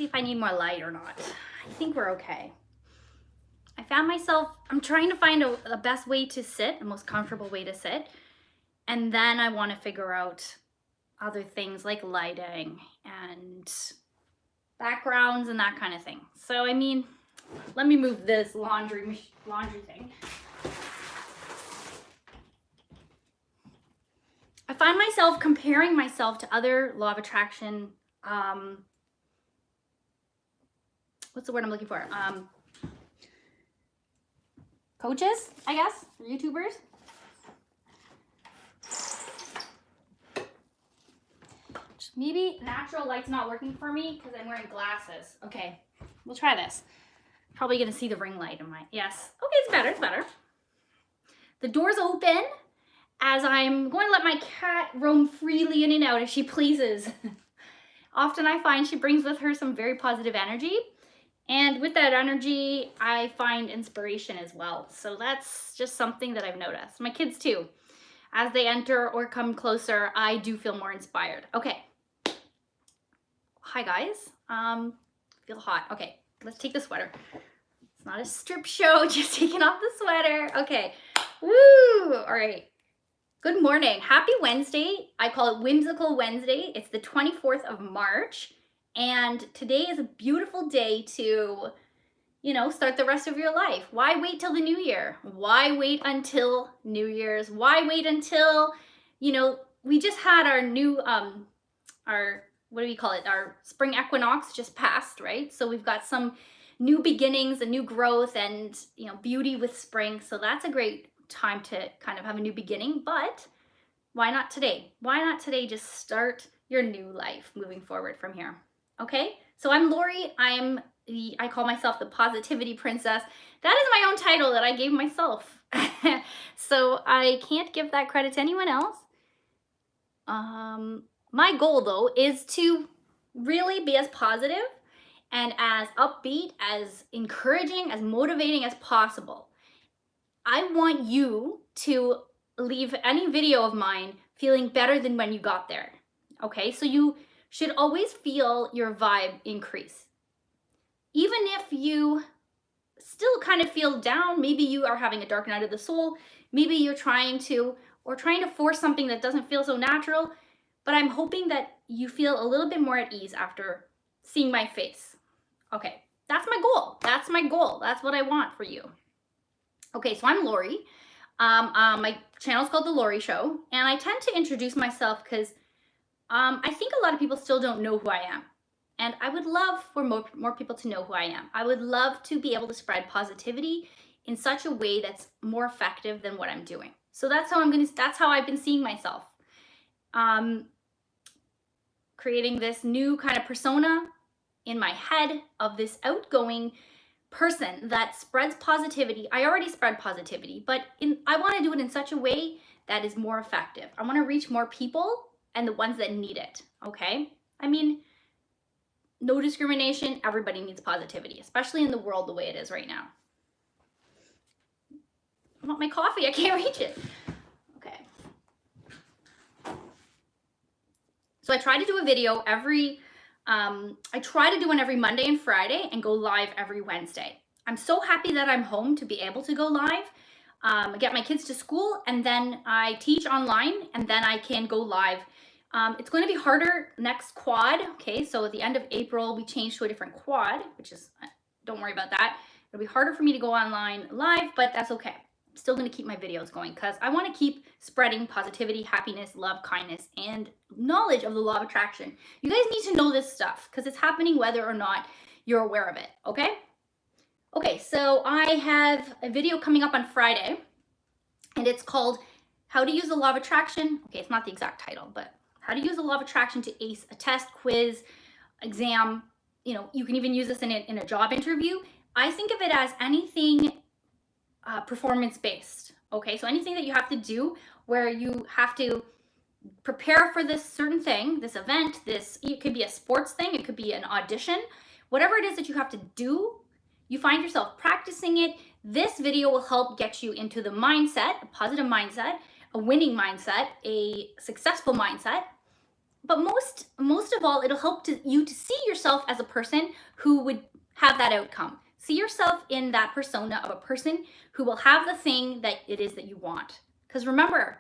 see if I need more light or not. I think we're okay. I found myself, I'm trying to find the best way to sit, the most comfortable way to sit. And then I want to figure out other things like lighting and backgrounds and that kind of thing. So, I mean, let me move this laundry thing. I find myself comparing myself to other law of attraction, what's the word I'm looking for? Coaches, I guess, or YouTubers. Maybe natural light's not working for me because I'm wearing glasses. Okay, we'll try this. Probably gonna see the ring light in my, yes. Okay, it's better, it's better. The door's open as I'm going to let my cat roam freely in and out as she pleases. Often I find she brings with her some very positive energy. And with that energy, I find inspiration as well. So that's just something that I've noticed. My kids too. As they enter or come closer, I do feel more inspired. Okay. Hi guys. Feel hot. Okay, let's take the sweater. It's not a strip show, just taking off the sweater. Okay. Woo! All right. Good morning. Happy Wednesday. I call it Whimsical Wednesday. It's the 24th of March. And today is a beautiful day to, you know, start the rest of your life. Why wait till the new year? Why wait until New Year's? Why wait until, you know, we just had our new, our, what do we call it? Our spring equinox just passed, right? So we've got some new beginnings, a new growth, and, you know, beauty with spring. So that's a great time to kind of have a new beginning. But why not today? Why not today just start your new life moving forward from here? Okay, so I'm Lori. I call myself the Positivity Princess. That is my own title that I gave myself. So I can't give that credit to anyone else. My goal though is to really be as positive and as upbeat, as encouraging, as motivating as possible. I want you to leave any video of mine feeling better than when you got there. Okay, so you should always feel your vibe increase. Even if you still kind of feel down, maybe you are having a dark night of the soul, maybe you're trying to force something that doesn't feel so natural, but I'm hoping that you feel a little bit more at ease after seeing my face. Okay, that's my goal. That's my goal. That's what I want for you. Okay, so I'm Lori. My channel is called The Lori Show, and I tend to introduce myself because I think a lot of people still don't know who I am. And I would love for more people to know who I am. I would love to be able to spread positivity in such a way that's more effective than what I'm doing. So that's how I've been seeing myself. Creating this new kind of persona in my head of this outgoing person that spreads positivity. I already spread positivity, but I want to do it in such a way that is more effective. I want to reach more people and the ones that need it, okay? I mean, no discrimination, everybody needs positivity, especially in the world the way it is right now. I want my coffee, I can't reach it. Okay. So I try to do a video I try to do one every Monday and Friday and go live every Wednesday. I'm so happy that I'm home to be able to go live, get my kids to school, and then I teach online, and then I can go live. It's going to be harder next quad. Okay, so at the end of April, we changed to a different quad, which is, don't worry about that. It'll be harder for me to go online live, but that's okay. I'm still going to keep my videos going because I want to keep spreading positivity, happiness, love, kindness, and knowledge of the law of attraction. You guys need to know this stuff because it's happening whether or not you're aware of it, okay? Okay, so I have a video coming up on Friday, and it's called How to Use the Law of Attraction. Okay, it's not the exact title, but how to use the law of attraction to ace a test, quiz, exam. You know, you can even use this in a job interview. I think of it as anything performance-based. Okay, so anything that you have to do where you have to prepare for this certain thing, this event, it could be a sports thing, it could be an audition, whatever it is that you have to do, you find yourself practicing it. This video will help get you into the mindset, a positive mindset, a winning mindset, a successful mindset, but most of all, it'll help you to see yourself as a person who would have that outcome. See yourself in that persona of a person who will have the thing that it is that you want. Because remember,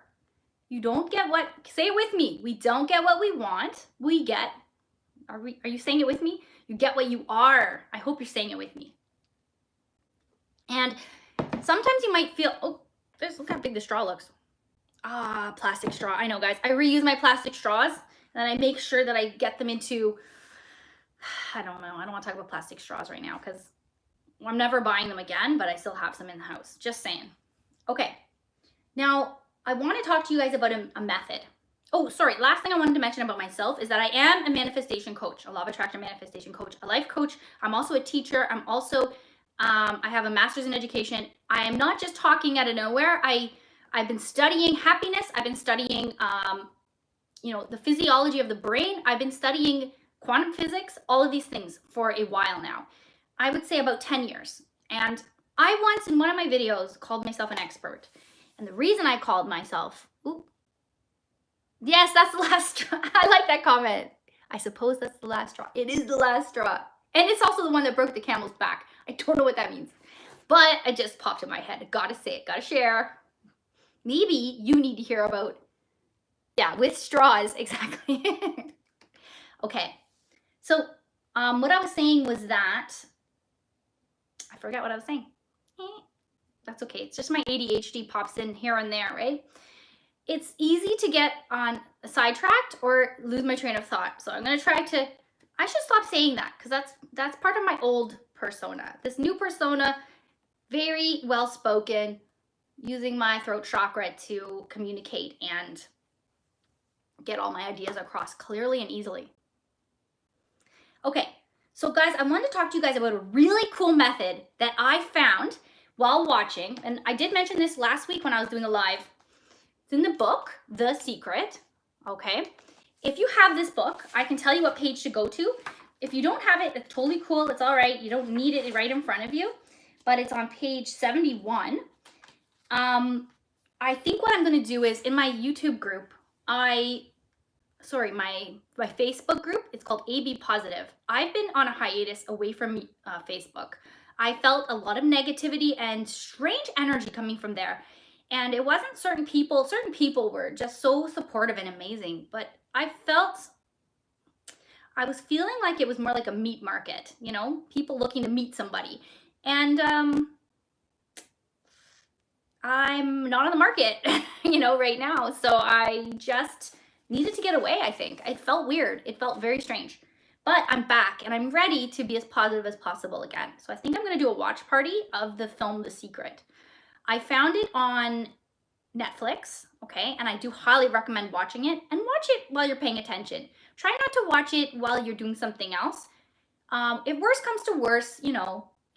you don't get what, say it with me, we don't get what we want, we get, are you saying it with me? You get what you are. I hope you're saying it with me. And sometimes you might feel, oh, look how big the straw looks. Ah, plastic straw. I know, guys. I reuse my plastic straws, and I make sure that I get them into, I don't know. I don't want to talk about plastic straws right now because I'm never buying them again, but I still have some in the house. Just saying. Okay. Now, I want to talk to you guys about a method. Oh, sorry. Last thing I wanted to mention about myself is that I am a manifestation coach, a law of attraction manifestation coach, a life coach. I'm also a teacher. I'm also, I have a master's in education. I am not just talking out of nowhere. I've been studying happiness. I've been studying, the physiology of the brain. I've been studying quantum physics, all of these things for a while now. I would say about 10 years. And I once in one of my videos called myself an expert. And the reason I called myself, yes, that's the last straw. I like that comment. I suppose that's the last straw. It is the last straw. And it's also the one that broke the camel's back. I don't know what that means. But it just popped in my head. Gotta say it, gotta share. Maybe you need to hear about, with straws, exactly. Okay, so what I was saying was that, I forgot what I was saying. That's okay, it's just my ADHD pops in here and there, right? It's easy to get on sidetracked or lose my train of thought. So I'm gonna try to, I should stop saying that because that's part of my old persona. This new persona, very well spoken, using my throat chakra to communicate and get all my ideas across clearly and easily. Okay, so guys, I wanted to talk to you guys about a really cool method that I found while watching, and I did mention this last week when I was doing a live. It's in the book, The Secret, okay? If you have this book, I can tell you what page to go to. If you don't have it, it's totally cool, it's all right. You don't need it right in front of you, but it's on page 71. I think what I'm going to do is in my YouTube group, my Facebook group, it's called AB Positive. I've been on a hiatus away from Facebook. I felt a lot of negativity and strange energy coming from there. And it wasn't certain people were just so supportive and amazing, but I was feeling like it was more like a meat market, people looking to meet somebody. And I'm not on the market, right now. So I just needed to get away, I think. It felt weird. It felt very strange. But I'm back and I'm ready to be as positive as possible again. So I think I'm going to do a watch party of the film The Secret. I found it on Netflix, okay? And I do highly recommend watching it. And watch it while you're paying attention. Try not to watch it while you're doing something else. If worse comes to worse,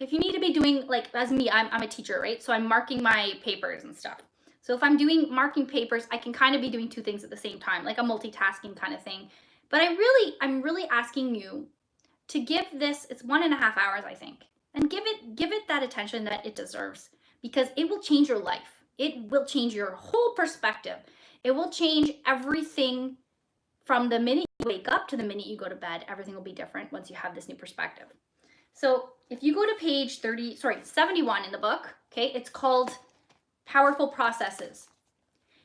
if you need to be doing, like, as me, I'm a teacher, right? So I'm marking my papers and stuff. So if I'm doing marking papers, I can kind of be doing two things at the same time, like a multitasking kind of thing. But I'm really asking you to give this, it's 1.5 hours, I think, and give it that attention that it deserves, because it will change your life. It will change your whole perspective. It will change everything from the minute you wake up to the minute you go to bed. Everything will be different once you have this new perspective. So if you go to page 71 in the book, okay, it's called Powerful Processes.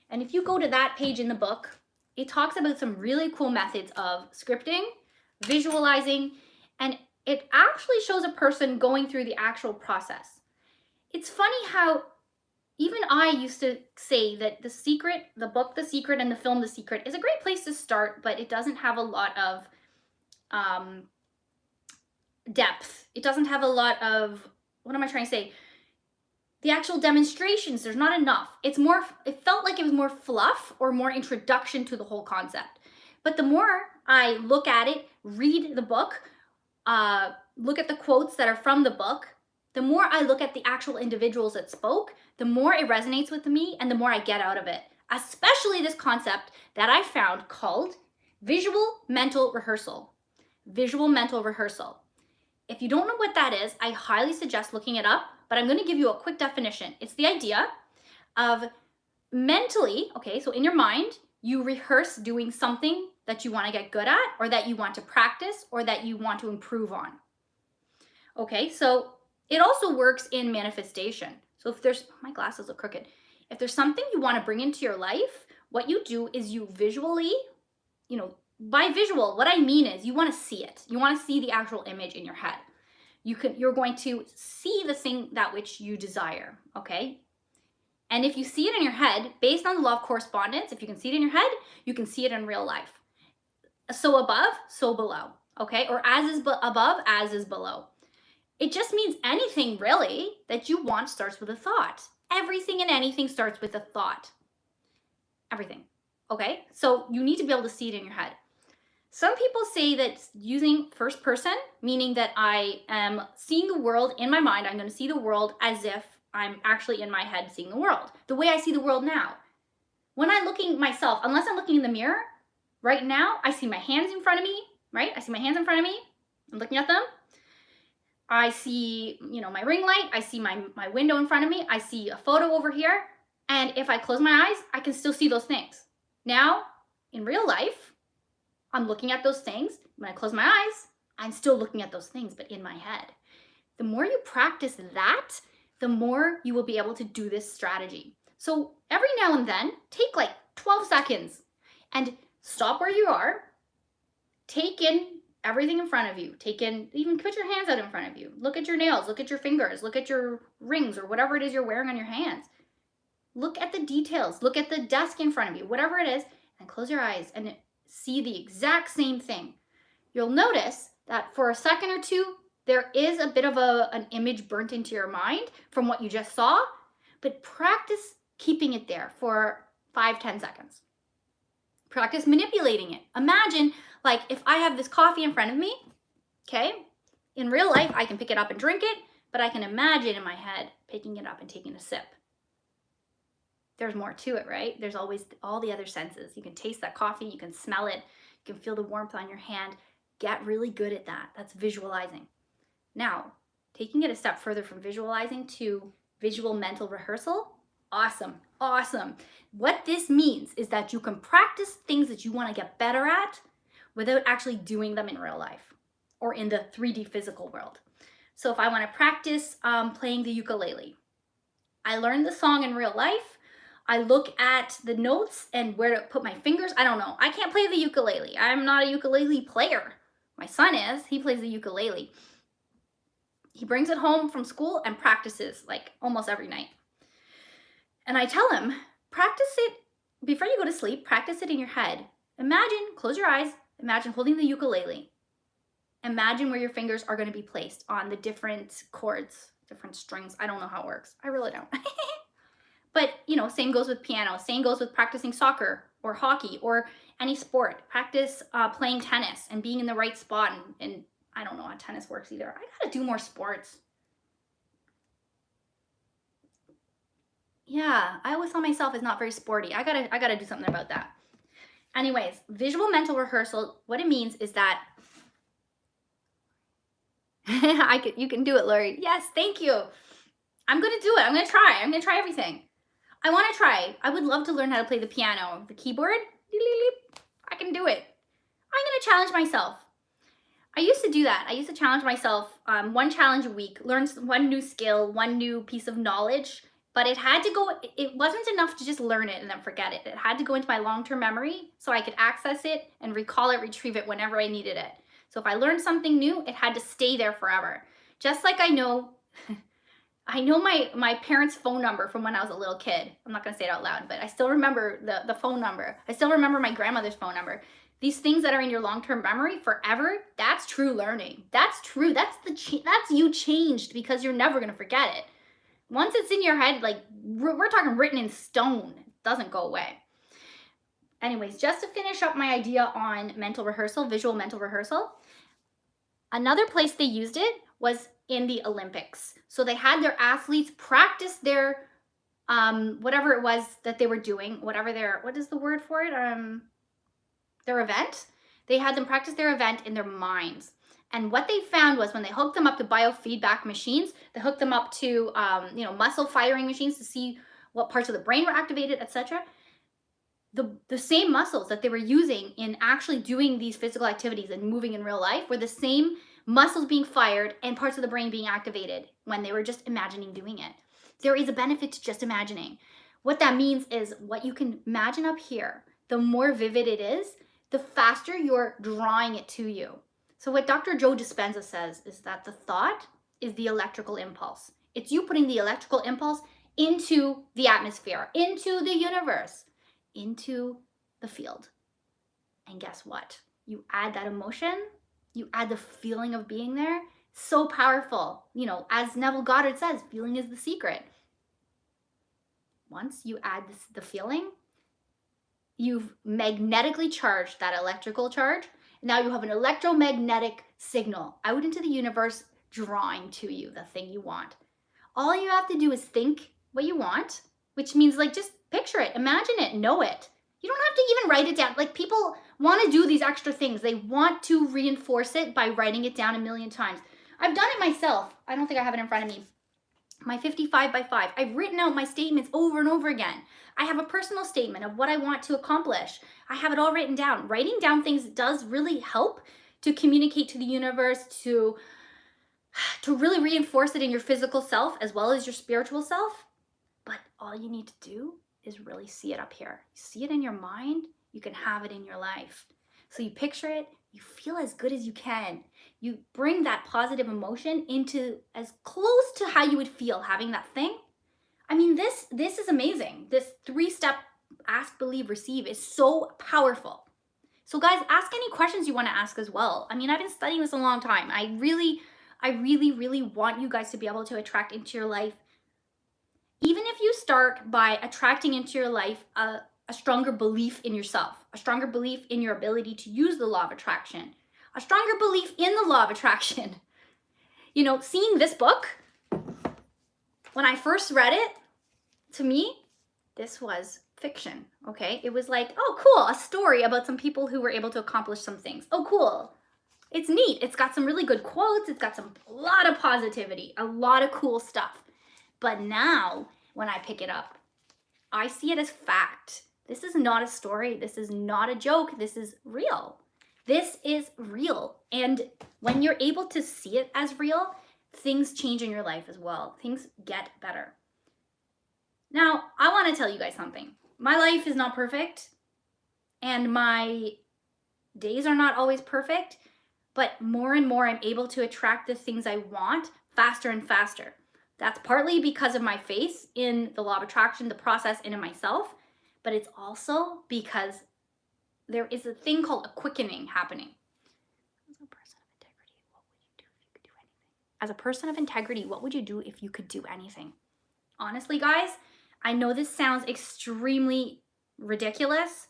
And if you go to that page in the book, it talks about some really cool methods of scripting, visualizing, and it actually shows a person going through the actual process. It's funny how even I used to say that the book The Secret and the film The Secret is a great place to start, but it doesn't have a lot of depth. It doesn't have a lot of, what am I trying to say? The actual demonstrations, there's not enough. It felt like it was more fluff or more introduction to the whole concept. But the more I look at it, read the book, look at the quotes that are from the book, the more I look at the actual individuals that spoke, the more it resonates with me and the more I get out of it. Especially this concept that I found called visual mental rehearsal. Visual mental rehearsal. If you don't know what that is, I highly suggest looking it up, but I'm going to give you a quick definition. It's the idea of mentally, okay, so in your mind, you rehearse doing something that you want to get good at, or that you want to practice, or that you want to improve on. Okay, so it also works in manifestation. So if there's, my glasses look crooked. If there's something you want to bring into your life, what you do is you visually, by visual, what I mean is you want to see it. You want to see the actual image in your head. You're going to see the thing that which you desire, okay? And if you see it in your head, based on the law of correspondence, if you can see it in your head, you can see it in real life. So above, so below, okay? Or as is above, as is below. It just means anything really that you want starts with a thought. Everything and anything starts with a thought. Everything, okay? So you need to be able to see it in your head. Some people say that using first person, meaning that I am seeing the world in my mind, I'm going to see the world as if I'm actually in my head seeing the world, the way I see the world now. When I'm looking at myself, unless I'm looking in the mirror, right now, I see my hands in front of me, right? I see my hands in front of me. I'm looking at them. I see, my ring light. I see my window in front of me. I see a photo over here. And if I close my eyes, I can still see those things. Now, in real life, I'm looking at those things. When I close my eyes, I'm still looking at those things, but in my head. The more you practice that, the more you will be able to do this strategy. So every now and then, take like 12 seconds and stop where you are. Take in everything in front of you. Even put your hands out in front of you. Look at your nails, look at your fingers, look at your rings or whatever it is you're wearing on your hands. Look at the details. Look at the desk in front of you, whatever it is, and close your eyes and see the exact same thing. You'll notice that for a second or two, there is a bit of an image burnt into your mind from what you just saw, but practice keeping it there for 5-10 seconds. Practice manipulating it. Imagine, like, if I have this coffee in front of me, okay? In real life, I can pick it up and drink it, but I can imagine in my head picking it up and taking a sip. There's more to it, right? There's always all the other senses. You can taste that coffee, you can smell it, you can feel the warmth on your hand. Get really good at that. That's visualizing. Now, taking it a step further from visualizing to visual mental rehearsal, awesome. What this means is that you can practice things that you want to get better at without actually doing them in real life or in the 3D physical world. So if I want to practice playing the ukulele, I learned the song in real life. I look at the notes and where to put my fingers. I don't know. I can't play the ukulele. I'm not a ukulele player. My son is. He plays the ukulele. He brings it home from school and practices like almost every night. And I tell him, practice it before you go to sleep. Practice it in your head. Imagine, close your eyes. Imagine holding the ukulele. Imagine where your fingers are going to be placed on the different chords, different strings. I don't know how it works. I really don't. But, same goes with piano. Same goes with practicing soccer or hockey or any sport. Practice playing tennis and being in the right spot. And I don't know how tennis works either. I got to do more sports. Yeah, I always saw myself as not very sporty. I gotta do something about that. Anyways, visual mental rehearsal, what it means is that you can do it, Lori. Yes, thank you. I'm gonna do it. I'm gonna try everything. I want to try. I would love to learn how to play the piano, the keyboard. I can do it. I'm gonna challenge myself. I used to do that. I used to challenge myself, one challenge a week, learn one new skill, one new piece of knowledge. But it wasn't enough to just learn it and then forget it. It had to go into my long-term memory so I could access it and recall it, retrieve it whenever I needed it. So if I learned something new, it had to stay there forever. Just like I know my parents' phone number from when I was a little kid. I'm not gonna say it out loud, but I still remember the phone number. I still remember my grandmother's phone number. These things that are in your long-term memory forever, that's true learning. That's true, that's you changed because you're never gonna forget it. Once it's in your head, like we're talking written in stone, it doesn't go away. Anyways, just to finish up my idea on mental rehearsal, visual mental rehearsal, another place they used it was in the Olympics. So they had their athletes practice their, whatever it was that they were doing, what is the word for it? Their event. They had them practice their event in their minds. And what they found was when they hooked them up to biofeedback machines, they hooked them up to muscle firing machines to see what parts of the brain were activated, etc. the same muscles that they were using in actually doing these physical activities and moving in real life were the same muscles being fired and parts of the brain being activated when they were just imagining doing it. There is a benefit to just imagining. What that means is what you can imagine up here, the more vivid it is, the faster you're drawing it to you. So what Dr. Joe Dispenza says is that the thought is the electrical impulse. It's you putting the electrical impulse into the atmosphere, into the universe, into the field. And guess what? You add that emotion, you add the feeling of being there. So powerful. You know, as Neville Goddard says, feeling is the secret. Once you add the feeling, you've magnetically charged that electrical charge. Now you have an electromagnetic signal out into the universe drawing to you the thing you want. All you have to do is think what you want, which means like just picture it, imagine it, know it. You don't have to even write it down. Like people want to do these extra things. They want to reinforce it by writing it down a million times. I've done it myself. I don't think I have it in front of me. My 55 by 5. I've written out my statements over and over again. I have a personal statement of what I want to accomplish. I have it all written down. Writing down things does really help to communicate to the universe, to really reinforce it in your physical self as well as your spiritual self. But all you need to do is really see it up here. You see it in your mind, you can have it in your life. So you picture it, you feel as good as you can. You bring that positive emotion into as close to how you would feel having that thing. I mean, this is amazing. This 3-step ask, believe, receive is so powerful. So guys, ask any questions you want to ask as well. I mean, I've been studying this a long time. I really want you guys to be able to attract into your life. Even if you start by attracting into your life a stronger belief in yourself, a stronger belief in your ability to use the law of attraction, a stronger belief in the law of attraction. You know, seeing this book, when I first read it, to me, this was fiction, okay? It was like, oh, cool, a story about some people who were able to accomplish some things. Oh, cool. It's neat. It's got some really good quotes. It's got a lot of positivity, a lot of cool stuff. But now, when I pick it up, I see it as fact. This is not a story. This is not a joke. This is real. This is real. And when you're able to see it as real, things change in your life as well. Things get better. Now, I want to tell you guys something. My life is not perfect, and my days are not always perfect, but more and more I'm able to attract the things I want faster and faster. That's partly because of my faith in the law of attraction, the process, and in myself, but it's also because there is a thing called a quickening happening. As a person of integrity, what would you do if you could do anything? Honestly, guys, I know this sounds extremely ridiculous,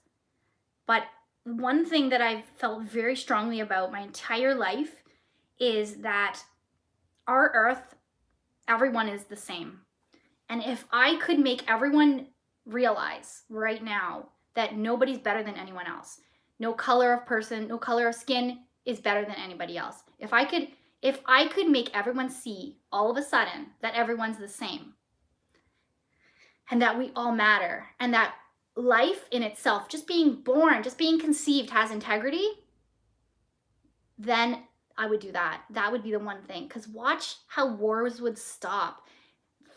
but one thing that I've felt very strongly about my entire life is that our earth, everyone is the same. And if I could make everyone realize right now that nobody's better than anyone else, no color of person, no color of skin is better than anybody else. If I could make everyone see all of a sudden that everyone's the same and that we all matter and that life in itself, just being born, just being conceived has integrity, then I would do that. That would be the one thing. Because watch how wars would stop.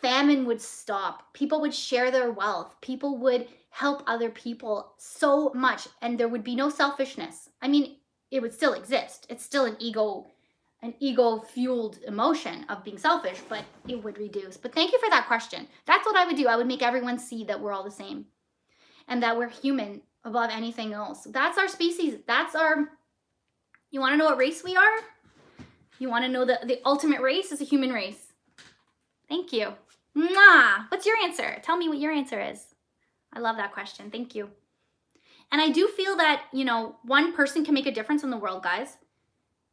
Famine would stop. People would share their wealth. People would help other people so much. And there would be no selfishness. I mean, it would still exist. It's still an ego-fueled emotion of being selfish, but it would reduce. But thank you for that question. That's what I would do. I would make everyone see that we're all the same and that we're human above anything else. That's our species. You want to know what race we are? You want to know the ultimate race is a human race. Thank you. Mwah! What's your answer? Tell me what your answer is. I love that question. Thank you. And I do feel that, one person can make a difference in the world, guys.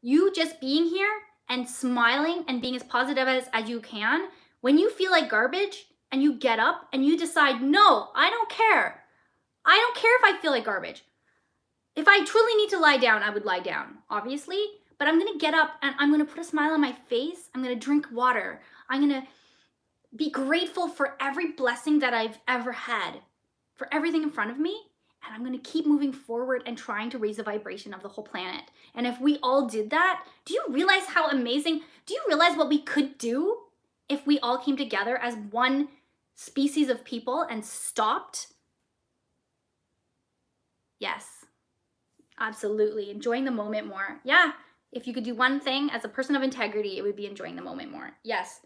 You just being here and smiling and being as positive as you can, when you feel like garbage and you get up and you decide, no, I don't care. I don't care if I feel like garbage. If I truly need to lie down, I would lie down, obviously. But I'm going to get up and I'm going to put a smile on my face. I'm going to drink water. I'm going to be grateful for every blessing that I've ever had, for everything in front of me. and I'm going to keep moving forward and trying to raise the vibration of the whole planet. And if we all did that, do you realize how amazing, do you realize what we could do if we all came together as one species of people and stopped? Yes, absolutely. Enjoying the moment more. Yeah, if you could do one thing as a person of integrity, it would be enjoying the moment more. Yes,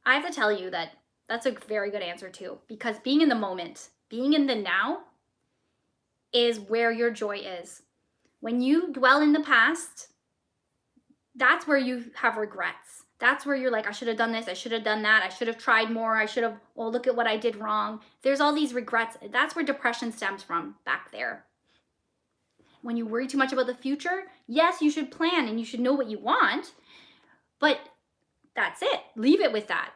I have to tell you that that's a very good answer too, because being in the moment, being in the now, is where your joy is. When you dwell in the past, that's where you have regrets. That's where you're like, I should have done this, I should have done that, I should have tried more, I should have, oh, look at what I did wrong. There's all these regrets. That's where depression stems from, back there. When you worry too much about the future, yes, you should plan and you should know what you want, but that's it. Leave it with that.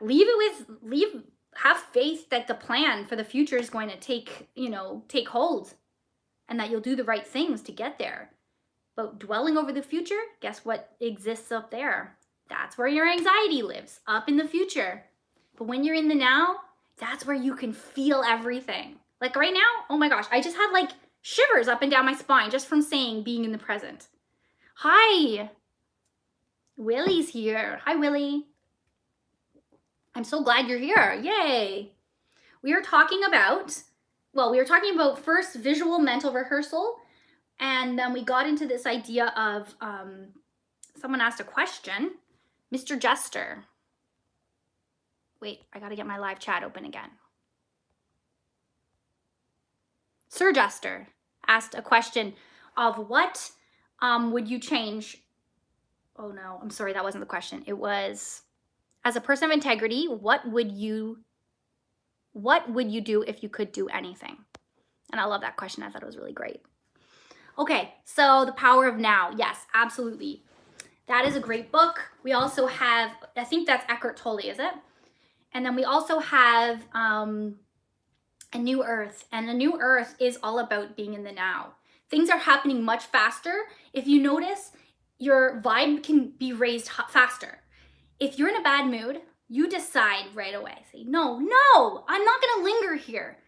Have faith that the plan for the future is going to take hold, and that you'll do the right things to get there. But dwelling over the future, guess what exists up there? That's where your anxiety lives, up in the future. But when you're in the now, that's where you can feel everything. Like right now, oh my gosh, I just had like shivers up and down my spine just from saying being in the present. Hi, Willie's here. Hi, Willie. I'm so glad you're here. Yay. We are talking about first visual mental rehearsal, and then we got into this idea of someone asked a question. Mr. Jester. Wait, I got to get my live chat open again. Sir Jester asked a question of what would you change? Oh no, I'm sorry, that wasn't the question. It was, as a person of integrity, what would you do if you could do anything? And I love that question. I thought it was really great. Okay, so The Power of Now. Yes, absolutely. That is a great book. We also have, I think that's Eckhart Tolle, is it? And then we also have A New Earth. And A New Earth is all about being in the now. Things are happening much faster. If you notice, your vibe can be raised faster. If you're in a bad mood, you decide right away. Say, no, I'm not gonna linger here.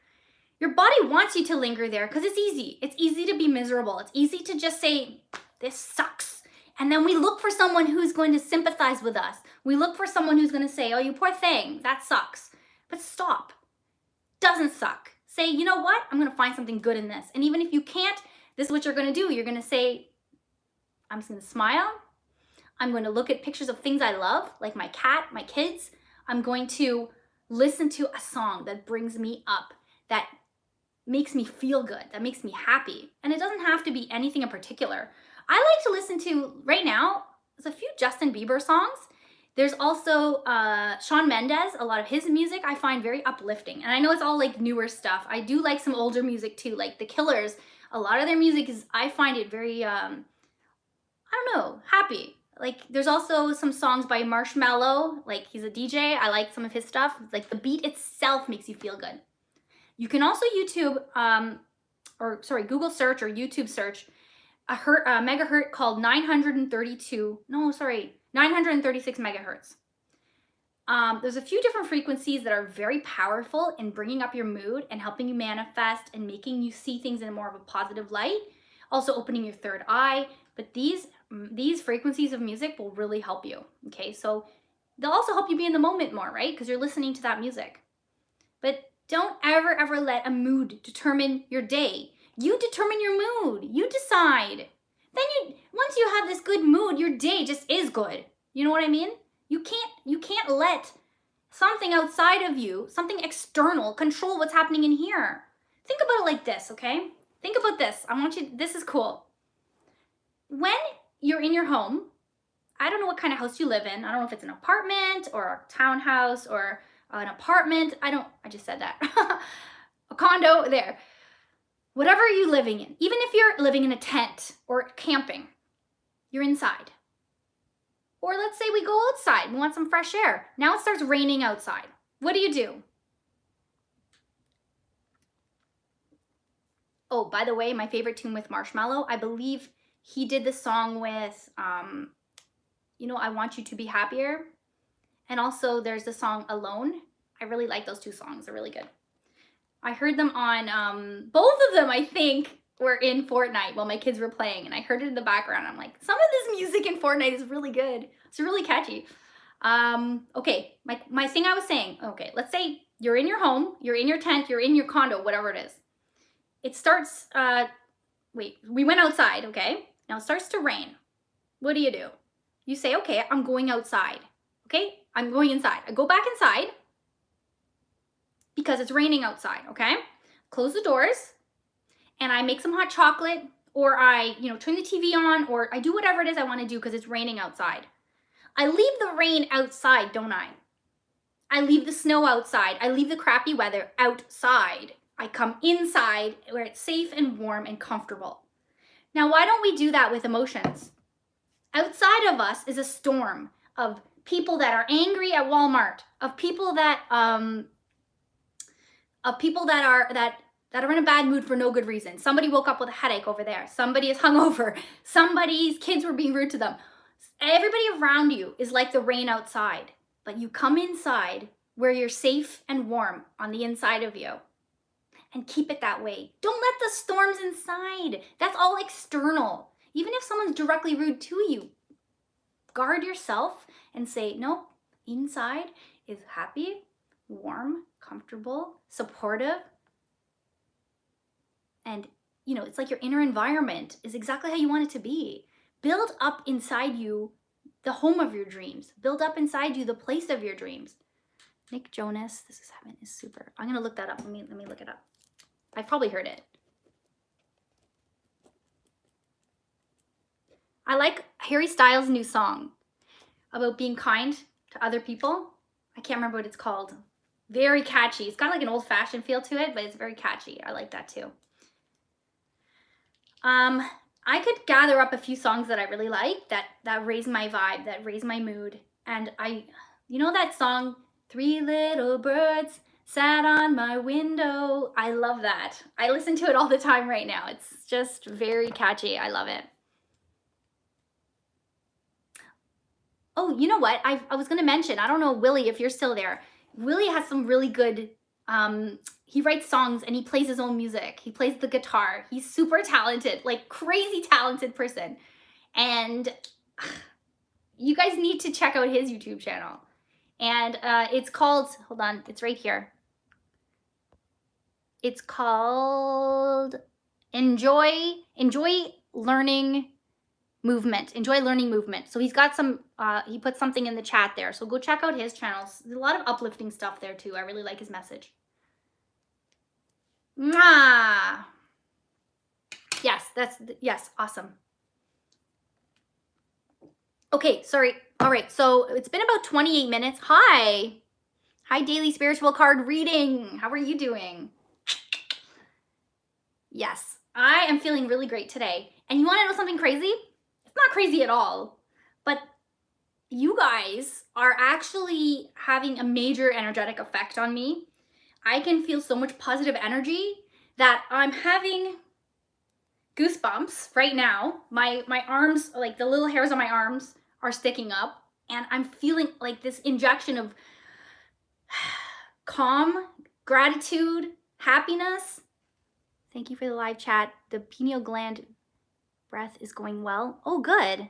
Your body wants you to linger there because it's easy. It's easy to be miserable. It's easy to just say, this sucks. And then we look for someone who's going to sympathize with us. We look for someone who's going to say, oh, you poor thing, that sucks. But stop. Doesn't suck. Say, you know what? I'm going to find something good in this. And even if you can't, this is what you're going to do. You're going to say, I'm just going to smile. I'm going to look at pictures of things I love, like my cat, my kids. I'm going to listen to a song that brings me up, that makes me feel good, that makes me happy. And it doesn't have to be anything in particular. I like to listen to, right now, there's a few Justin Bieber songs. There's also Shawn Mendes. A lot of his music I find very uplifting. And I know it's all like newer stuff. I do like some older music too, like The Killers. A lot of their music is, I find it very, I don't know, happy. Like there's also some songs by Marshmello, like he's a DJ. I like some of his stuff. Like the beat itself makes you feel good. You can also Google search or YouTube search a megahertz called 936 megahertz. There's a few different frequencies that are very powerful in bringing up your mood and helping you manifest and making you see things in more of a positive light. Also opening your third eye. But these frequencies of music will really help you. Okay, so they'll also help you be in the moment more, right? Because you're listening to that music. But don't ever let a mood determine your day. You determine your mood. You decide. Then once you have this good mood, your day just is good. You know what I mean? You can't let something outside of you, something external, control what's happening in here. Think about it like this, okay? Think about this. This is cool. When you're in your home, I don't know what kind of house you live in. I don't know if it's an apartment or a townhouse or an apartment. I just said that. A condo, there. Whatever you're living in, even if you're living in a tent or camping, you're inside. Or let's say we go outside, we want some fresh air. Now it starts raining outside. What do? Oh, by the way, my favorite tune with Marshmello, I believe he did the song with, I Want You to Be Happier. And also there's the song Alone. I really like those two songs. They're really good. I heard them on, both of them, I think, were in Fortnite while my kids were playing, and I heard it in the background. I'm like, some of this music in Fortnite is really good. It's really catchy. Okay, my thing I was saying, okay, let's say you're in your home, you're in your tent, you're in your condo, whatever it is. It starts, wait, we went outside, okay? Now it starts to rain. What do? You say, okay, I'm going outside, okay? I'm going inside. I go back inside because it's raining outside, okay? Close the doors, and I make some hot chocolate, or I, turn the TV on, or I do whatever it is I want to do because it's raining outside. I leave the rain outside, don't I? I leave the snow outside. I leave the crappy weather outside. I come inside where it's safe and warm and comfortable. Now, why don't we do that with emotions? Outside of us is a storm of people that are angry at Walmart, of people that are in a bad mood for no good reason. Somebody woke up with a headache over there. Somebody is hungover. Somebody's kids were being rude to them. Everybody around you is like the rain outside, but you come inside where you're safe and warm on the inside of you, and keep it that way. Don't let the storms inside. That's all external. Even if someone's directly rude to you, guard yourself and say, no, inside is happy, warm, comfortable, supportive. And, it's like your inner environment is exactly how you want it to be. Build up inside you the home of your dreams. Build up inside you the place of your dreams. Nick Jonas, This Is Heaven is super. I'm going to look that up. Let me look it up. I've probably heard it. I like Harry Styles' new song about being kind to other people. I can't remember what it's called. Very catchy. It's got like an old-fashioned feel to it, but it's very catchy. I like that too. I could gather up a few songs that I really like that raise my vibe, that raise my mood. And that song, Three Little Birds Sat on My Window. I love that. I listen to it all the time right now. It's just very catchy. I love it. Oh, you know what? I was going to mention, I don't know, Willie, if you're still there. Willie has some really good, he writes songs and he plays his own music. He plays the guitar. He's super talented, like crazy talented person. And you guys need to check out his YouTube channel. And it's called, hold on, it's right here. It's called Enjoy Learning Movement. Enjoy Learning Movement. So he's got some, he put something in the chat there. So go check out his channels. There's a lot of uplifting stuff there too. I really like his message. Mwah! Yes, yes, awesome. Okay, sorry. All right, so it's been about 28 minutes. Hi, Daily Spiritual Card Reading. How are you doing? Yes, I am feeling really great today. And you want to know something crazy? It's not crazy at all, but you guys are actually having a major energetic effect on me. I can feel so much positive energy that I'm having goosebumps right now. My arms, like the little hairs on my arms are sticking up, and I'm feeling like this injection of calm, gratitude, happiness. Thank you for the live chat. The pineal gland breath is going well. Oh, good.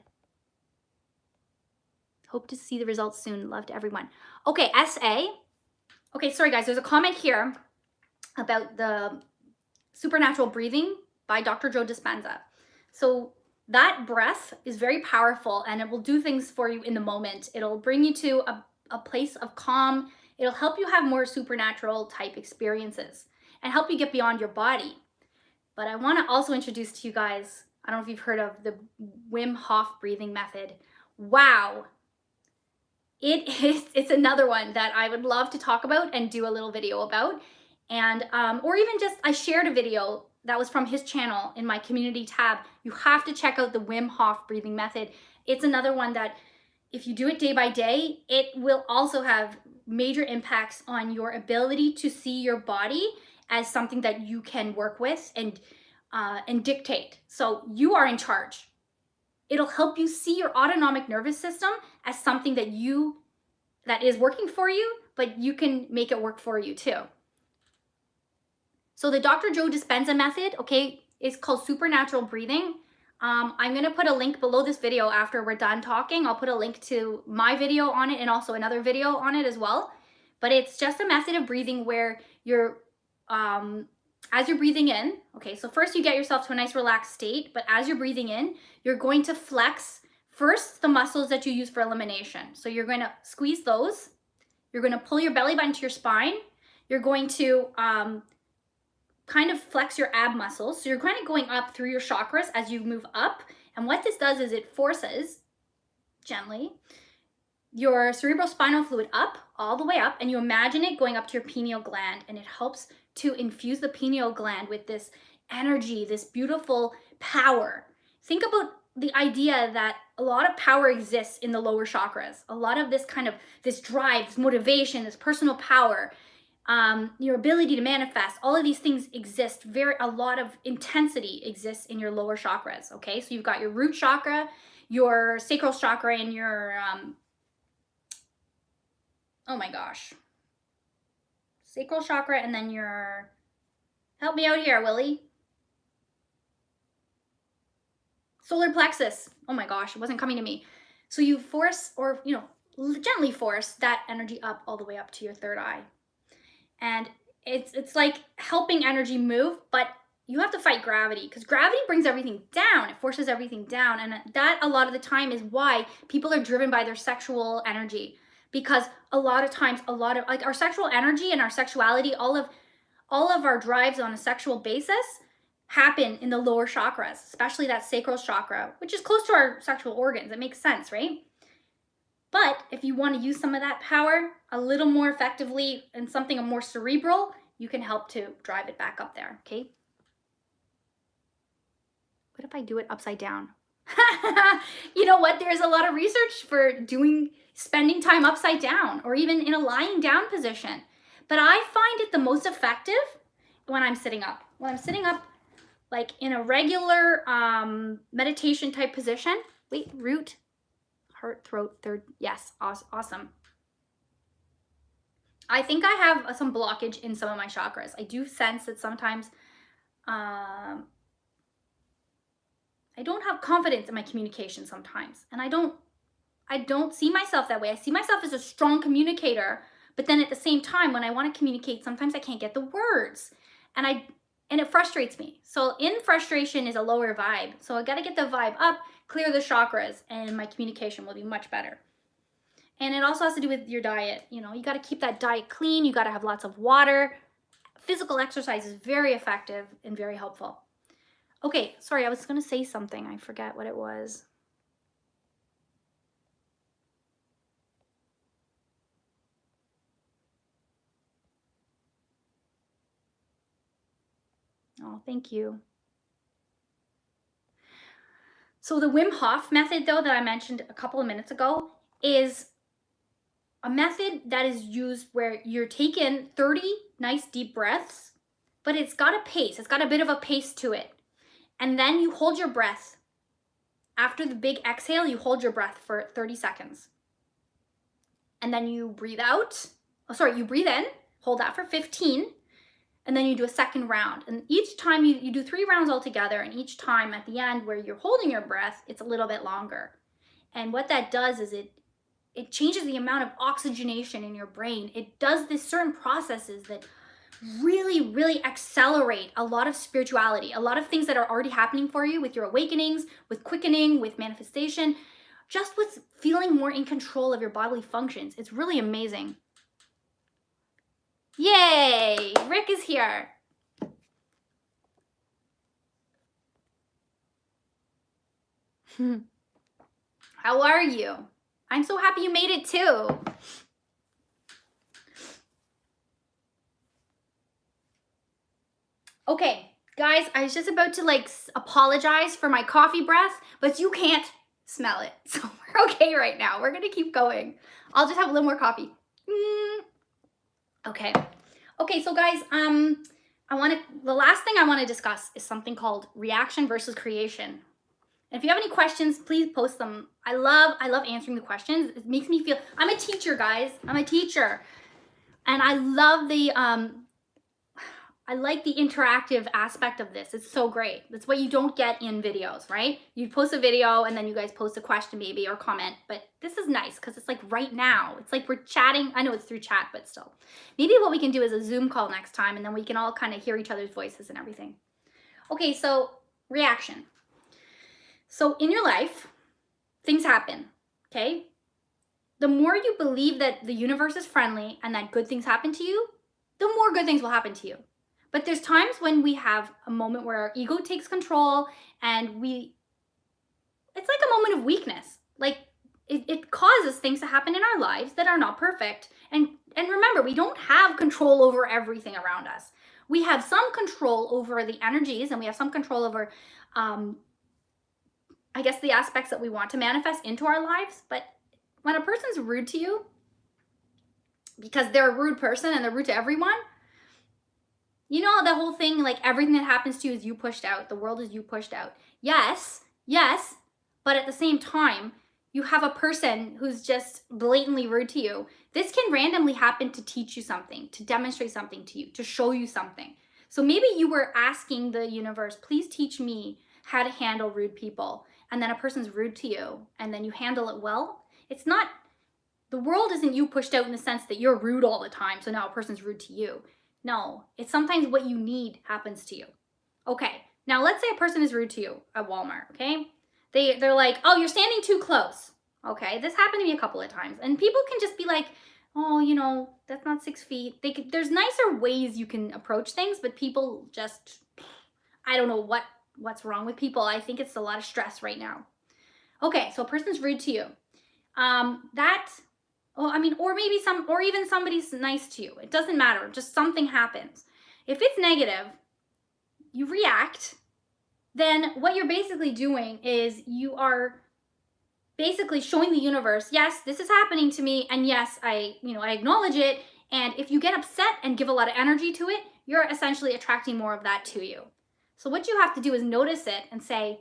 Hope to see the results soon. Love to everyone. Okay, SA. Okay, sorry guys, there's a comment here about the supernatural breathing by Dr. Joe Dispenza. So that breath is very powerful, and it will do things for you in the moment. It'll bring you to a place of calm. It'll help you have more supernatural type experiences and help you get beyond your body. But I want to also introduce to you guys, I don't know if you've heard of the Wim Hof Breathing Method. Wow. It's another one that I would love to talk about and do a little video about. And, or even just, I shared a video that was from his channel in my community tab. You have to check out the Wim Hof Breathing Method. It's another one that if you do it day by day, it will also have major impacts on your ability to see your body as something that you can work with and dictate. So you are in charge. It'll help you see your autonomic nervous system as something that is working for you, but you can make it work for you too. So the Dr. Joe Dispenza method, okay, is called supernatural breathing. I'm going to put a link below this video after we're done talking. I'll put a link to my video on it and also another video on it as well. But it's just a method of breathing where you're, as you're breathing in, okay, so first you get yourself to a nice relaxed state, but as you're breathing in, you're going to flex first the muscles that you use for elimination. So you're going to squeeze those. You're going to pull your belly button to your spine. You're going to kind of flex your ab muscles. So you're kind of going up through your chakras as you move up. And what this does is it forces, gently, your cerebrospinal fluid up, all the way up, and you imagine it going up to your pineal gland, and it helps to infuse the pineal gland with this energy, this beautiful power. Think about the idea that a lot of power exists in the lower chakras. A lot of this kind of, this drive, this motivation, this personal power, your ability to manifest, all of these things exist. A lot of intensity exists in your lower chakras, okay? So you've got your root chakra, your sacral chakra, and your, oh my gosh, sacral chakra, and then your, help me out here, Willie. Solar plexus. Oh my gosh, it wasn't coming to me. So you force, or, you know, gently force that energy up all the way up to your third eye. And it's like helping energy move, but you have to fight gravity, because gravity brings everything down. It forces everything down. And that a lot of the time is why people are driven by their sexual energy, because a lot of times, like our sexual energy and our sexuality, all of our drives on a sexual basis happen in the lower chakras, especially that sacral chakra, which is close to our sexual organs. It makes sense, right? But if you want to use some of that power a little more effectively and something more cerebral, you can help to drive it back up there, okay? What if I do it upside down? You know what? There's a lot of research for spending time upside down or even in a lying down position. But I find it the most effective when I'm sitting up. When I'm sitting up, like in a regular meditation type position. Wait, root, heart, throat, third. Yes, awesome. I think I have some blockage in some of my chakras. I do sense that sometimes I don't have confidence in my communication sometimes. And I don't see myself that way. I see myself as a strong communicator, but then at the same time, when I want to communicate, sometimes I can't get the words. And it frustrates me. So in frustration is a lower vibe. So I got to get the vibe up, clear the chakras, and my communication will be much better. And it also has to do with your diet. You know, you got to keep that diet clean. You got to have lots of water. Physical exercise is very effective and very helpful. Okay, sorry, I was going to say something. I forget what it was. Oh, thank you. So the Wim Hof method, though, that I mentioned a couple of minutes ago, is a method that is used where you're taking 30 nice deep breaths, but it's got a pace. It's got a bit of a pace to it. And then you hold your breath. After the big exhale, you hold your breath for 30 seconds. And then you breathe out. You breathe in, hold that for 15, and then you do a second round. And each time you do 3 rounds altogether, and each time at the end where you're holding your breath, it's a little bit longer. And what that does is it changes the amount of oxygenation in your brain. It does this certain processes that really, really accelerate a lot of spirituality, a lot of things that are already happening for you with your awakenings, with quickening, with manifestation, just with feeling more in control of your bodily functions. It's really amazing. Yay! Rick is here. How are you? I'm so happy you made it too. Okay, guys, I was just about to apologize for my coffee breath, but you can't smell it. So we're okay right now. We're gonna keep going. I'll just have a little more coffee. Okay, so guys, the last thing I want to discuss is something called reaction versus creation. And if you have any questions, please post them. I love answering the questions. It makes me feel, I'm a teacher, guys. I'm a teacher. And I love I like the interactive aspect of this. It's so great. That's what you don't get in videos, right? You post a video and then you guys post a question maybe or comment, but this is nice because it's like right now. It's like we're chatting. I know it's through chat, but still. Maybe what we can do is a Zoom call next time and then we can all kind of hear each other's voices and everything. Okay, so reaction. So in your life, things happen, okay? The more you believe that the universe is friendly and that good things happen to you, the more good things will happen to you. But there's times when we have a moment where our ego takes control and it's like a moment of weakness. Like it causes things to happen in our lives that are not perfect. And remember, we don't have control over everything around us. We have some control over the energies and we have some control over, I guess, the aspects that we want to manifest into our lives. But when a person's rude to you, because they're a rude person and they're rude to everyone, you know, the whole thing, like everything that happens to you is you pushed out. The world is you pushed out. Yes, but at the same time, you have a person who's just blatantly rude to you. This can randomly happen to teach you something, to demonstrate something to you, to show you something. So maybe you were asking the universe, please teach me how to handle rude people. And then a person's rude to you and then you handle it well. It's not, the world isn't you pushed out in the sense that you're rude all the time. So now a person's rude to you. No, it's sometimes what you need happens to you. Okay, now let's say a person is rude to you at Walmart, okay? They're like, oh, you're standing too close. Okay, this happened to me a couple of times. And people can just be like, oh, you know, that's not 6 feet. There's nicer ways you can approach things, but people just, I don't know what's wrong with people. I think it's a lot of stress right now. Okay, so a person's rude to you. Or even somebody's nice to you. It doesn't matter, just something happens. If it's negative, you react, then what you're basically doing is you are basically showing the universe, yes, this is happening to me, and yes, I acknowledge it, and if you get upset and give a lot of energy to it, you're essentially attracting more of that to you. So what you have to do is notice it and say,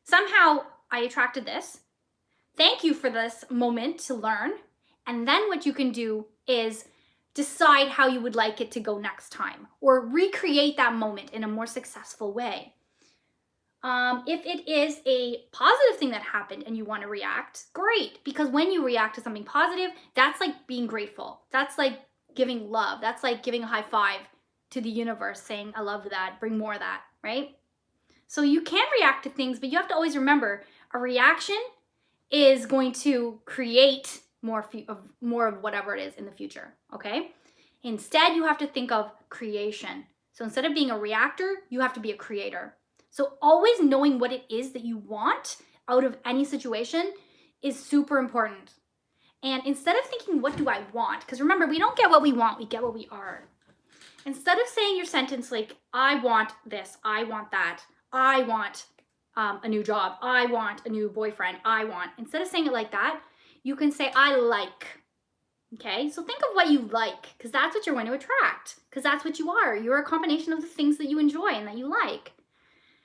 somehow I attracted this. Thank you for this moment to learn. And then what you can do is decide how you would like it to go next time or recreate that moment in a more successful way. If it is a positive thing that happened and you want to react, great. Because when you react to something positive, that's like being grateful. That's like giving love. That's like giving a high five to the universe saying, I love that, bring more of that, right? So you can react to things, but you have to always remember a reaction is going to create more of whatever it is in the future, okay? Instead, you have to think of creation. So instead of being a reactor, you have to be a creator. So always knowing what it is that you want out of any situation is super important. And instead of thinking, what do I want? Because remember, we don't get what we want, we get what we are. Instead of saying your sentence like, I want this, I want that, I want a new job, I want a new boyfriend, instead of saying it like that, you can say, I like. Okay, so think of what you like, because that's what you're going to attract, because that's what you are. You're a combination of the things that you enjoy and that you like.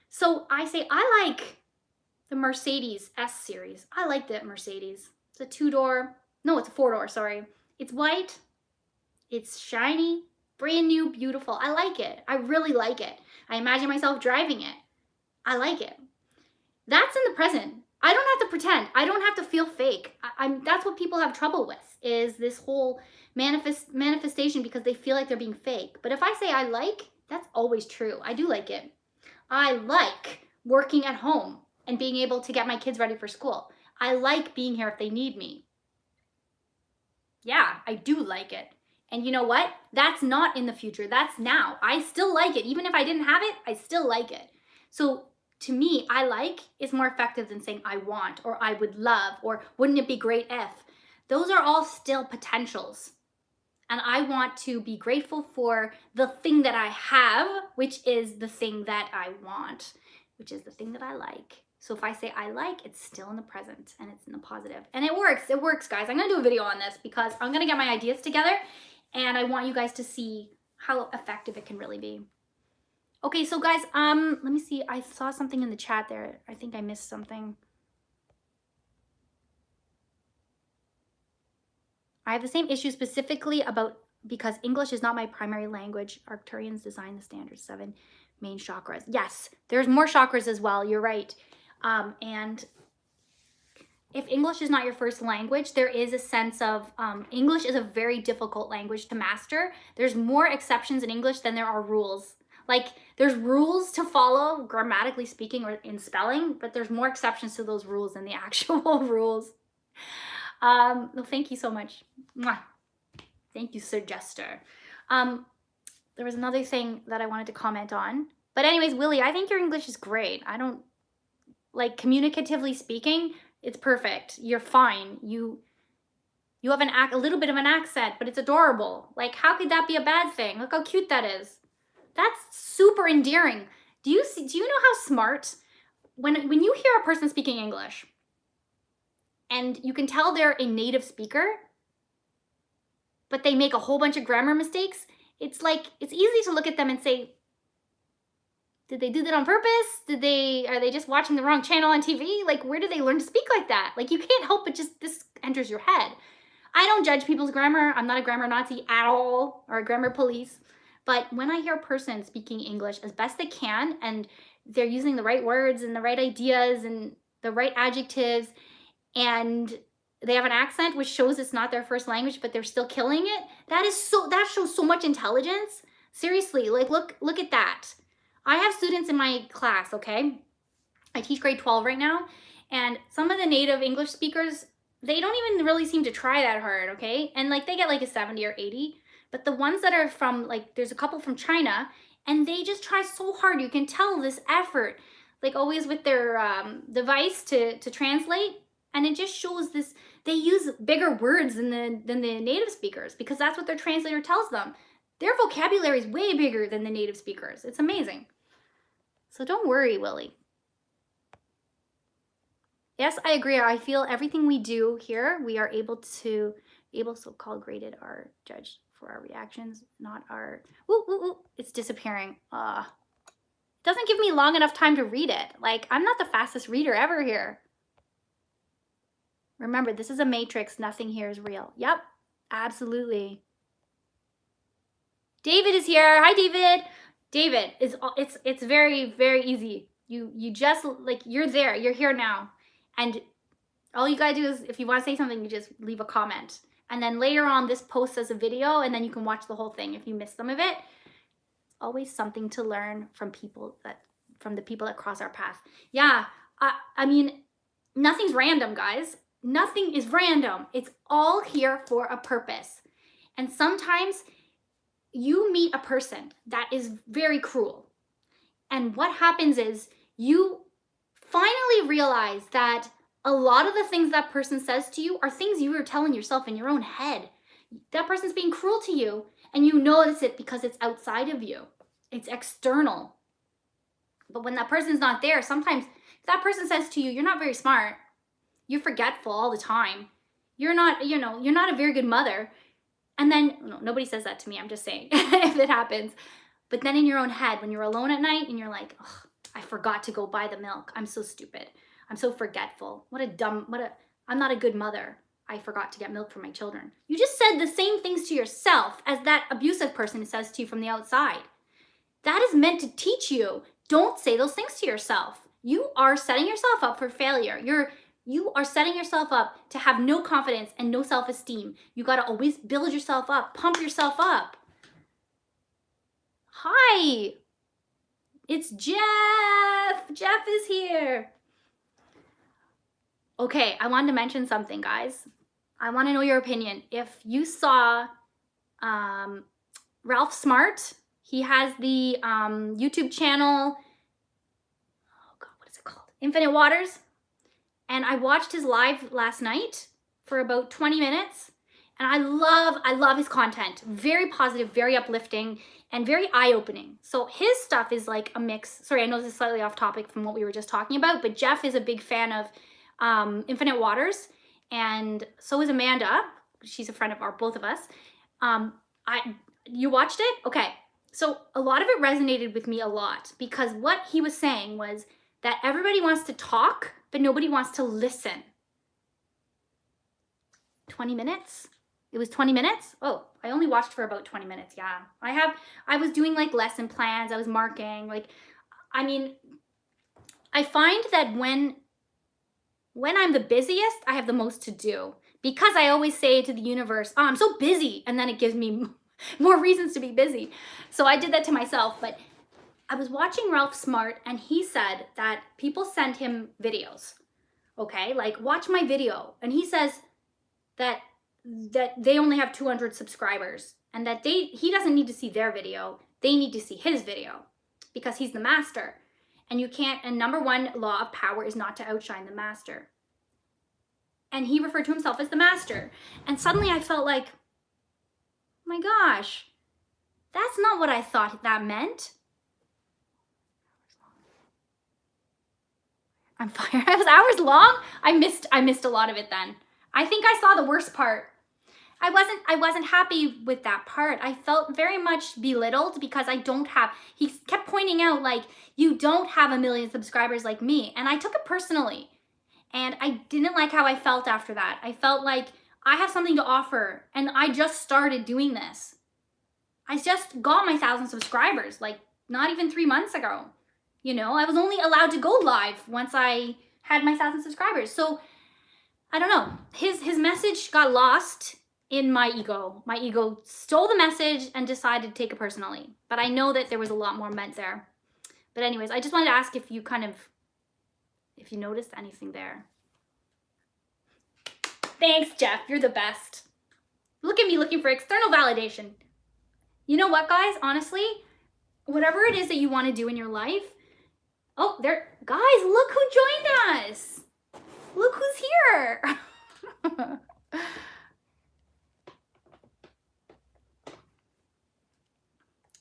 So I say, I like the Mercedes S series. I like the Mercedes. It's a 2-door, no, it's a 4-door, sorry. It's white, it's shiny, brand new, beautiful. I like it. I really like it. I imagine myself driving it. I like it. That's in the present. I don't have to pretend. I don't have to feel fake. That's what people have trouble with, is this whole manifestation, because they feel like they're being fake. But if I say I like, that's always true. I do like it. I like working at home and being able to get my kids ready for school. I like being here if they need me. Yeah, I do like it. And you know what? That's not in the future. That's now. I still like it. Even if I didn't have it, I still like it. So to me, I like is more effective than saying I want or I would love or wouldn't it be great if. Those are all still potentials. And I want to be grateful for the thing that I have, which is the thing that I want, which is the thing that I like. So if I say I like, it's still in the present and it's in the positive. And it works, guys. I'm gonna do a video on this because I'm gonna get my ideas together and I want you guys to see how effective it can really be. Okay, so guys, let me see. I saw something in the chat there. I think I missed something. I have the same issue specifically about because English is not my primary language. Arcturians designed the standard 7 main chakras. Yes, there's more chakras as well. You're right. And if English is not your first language, there is a sense of English is a very difficult language to master. There's more exceptions in English than there are rules. Like, there's rules to follow, grammatically speaking, or in spelling, but there's more exceptions to those rules than the actual rules. Well, thank you so much. Mwah. Thank you, Suggester. There was another thing that I wanted to comment on. But anyways, Willie, I think your English is great. I don't, like, communicatively speaking, it's perfect. You're fine. You have a little bit of an accent, but it's adorable. Like, how could that be a bad thing? Look how cute that is. That's super endearing. Do you know how smart, when you hear a person speaking English and you can tell they're a native speaker, but they make a whole bunch of grammar mistakes, it's like, it's easy to look at them and say, did they do that on purpose? Are they just watching the wrong channel on TV? Like, where did they learn to speak like that? Like, you can't help but just, this enters your head. I don't judge people's grammar. I'm not a grammar Nazi at all, or a grammar police. But when I hear a person speaking English as best they can, and they're using the right words and the right ideas and the right adjectives, and they have an accent which shows it's not their first language, but they're still killing it, that shows so much intelligence. Seriously, like, look at that. I have students in my class, okay? I teach grade 12 right now, and some of the native English speakers, they don't even really seem to try that hard, okay? And like, they get like a 70 or 80. But the ones that are from, like, there's a couple from China, and they just try so hard. You can tell this effort, like, always with their device to translate. And it just shows this, they use bigger words than the native speakers, because that's what their translator tells them. Their vocabulary is way bigger than the native speakers. It's amazing. So don't worry, Willie. Yes, I agree. I feel everything we do here, we are able so-called graded our judge for our reactions, not our, it's disappearing. Doesn't give me long enough time to read it. Like, I'm not the fastest reader ever here. Remember, this is a matrix. Nothing here is real. Yep, absolutely. David is here. Hi, David. David, it's very, very easy. You just, like, you're there. You're here now. And all you gotta do is, if you want to say something, you just leave a comment. And then later on, this posts as a video, and then you can watch the whole thing if you missed some of it. Always something to learn from the people that cross our path. Yeah, I mean, nothing's random, guys. Nothing is random. It's all here for a purpose. And sometimes you meet a person that is very cruel. And what happens is you finally realize that a lot of the things that person says to you are things you were telling yourself in your own head. That person's being cruel to you, and you notice it because it's outside of you. It's external. But when that person's not there, sometimes if that person says to you, you're not very smart, you're forgetful all the time, you're not a very good mother, and then, no, nobody says that to me, I'm just saying, if it happens. But then in your own head, when you're alone at night and you're like, oh, I forgot to go buy the milk. I'm so stupid. I'm so forgetful. I'm not a good mother. I forgot to get milk for my children. You just said the same things to yourself as that abusive person says to you from the outside. That is meant to teach you. Don't say those things to yourself. You are setting yourself up for failure. You are setting yourself up to have no confidence and no self-esteem. You got to always build yourself up, pump yourself up. Hi, it's Jeff. Jeff is here. Okay, I wanted to mention something, guys. I want to know your opinion. If you saw Ralph Smart, he has the YouTube channel, oh God, what is it called? Infinite Waters. And I watched his live last night for about 20 minutes. And I love his content. Very positive, very uplifting, and very eye-opening. So his stuff is like a mix. Sorry, I know this is slightly off topic from what we were just talking about, but Jeff is a big fan of Infinite Waters, and so is Amanda. She's a friend of both of us. You watched it? Okay. So a lot of it resonated with me a lot, because what he was saying was that everybody wants to talk, but nobody wants to listen. 20 minutes? It was 20 minutes? Oh, I only watched for about 20 minutes, yeah. I was doing like lesson plans, I was marking, like, I mean, I find that when I'm the busiest, I have the most to do. Because I always say to the universe, oh, I'm so busy, and then it gives me more reasons to be busy. So I did that to myself, but I was watching Ralph Smart, and he said that people send him videos, okay? Like, watch my video. And he says that they only have 200 subscribers, and that he doesn't need to see their video. They need to see his video, because he's the master. And you can't, and number one law of power is not to outshine the master. And he referred to himself as the master. And suddenly I felt like, oh my gosh, that's not what I thought that meant. I'm fired. It was hours long. I missed a lot of it then. I think I saw the worst part. I wasn't happy with that part. I felt very much belittled because he kept pointing out, like, you don't have 1 million subscribers like me. And I took it personally. And I didn't like how I felt after that. I felt like I have something to offer, and I just started doing this. I just got my 1,000 subscribers, like, not even 3 months ago. You know, I was only allowed to go live once I had my 1,000 subscribers. So, I don't know. His message got lost in my ego. My ego stole the message and decided to take it personally. But I know that there was a lot more meant there. But anyways, I just wanted to ask if you noticed anything there. Thanks, Jeff. You're the best. Look at me looking for external validation. You know what, guys? Honestly, whatever it is that you want to do in your life. Oh, guys, look who joined us. Look who's here.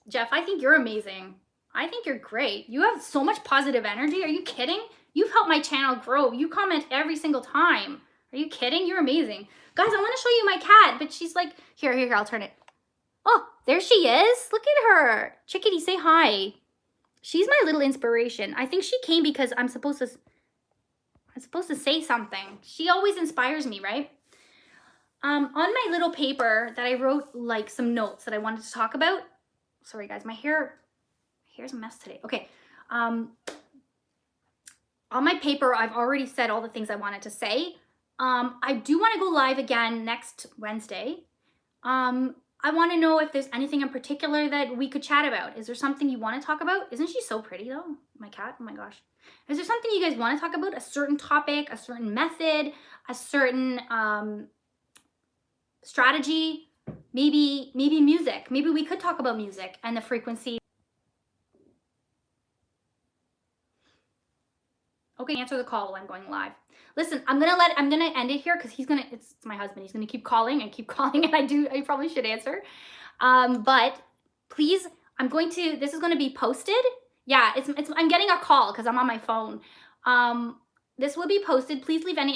Jeff, I think you're amazing. I think you're great. You have so much positive energy. Are you kidding? You've helped my channel grow. You comment every single time. Are you kidding? You're amazing. Guys, I want to show you my cat, but she's like, here, I'll turn it. Oh, there she is. Look at her. Chickadee, say hi. She's my little inspiration. I think she came because I'm supposed to say something. She always inspires me, right? On my little paper that I wrote, like, some notes that I wanted to talk about. Sorry, guys, my hair's a mess today. Okay. On my paper, I've already said all the things I wanted to say. I do want to go live again next Wednesday. I want to know if there's anything in particular that we could chat about. Is there something you want to talk about? Isn't she so pretty, though? My cat? Oh, my gosh. Is there something you guys want to talk about? A certain topic, a certain method, a certain strategy? Maybe music. Maybe we could talk about music and the frequency. Okay, answer the call while I'm going live. Listen, I'm gonna end it here because it's my husband. He's gonna keep calling, and I probably should answer. But please, this is gonna be posted. Yeah, I'm getting a call because I'm on my phone. This will be posted. Please leave any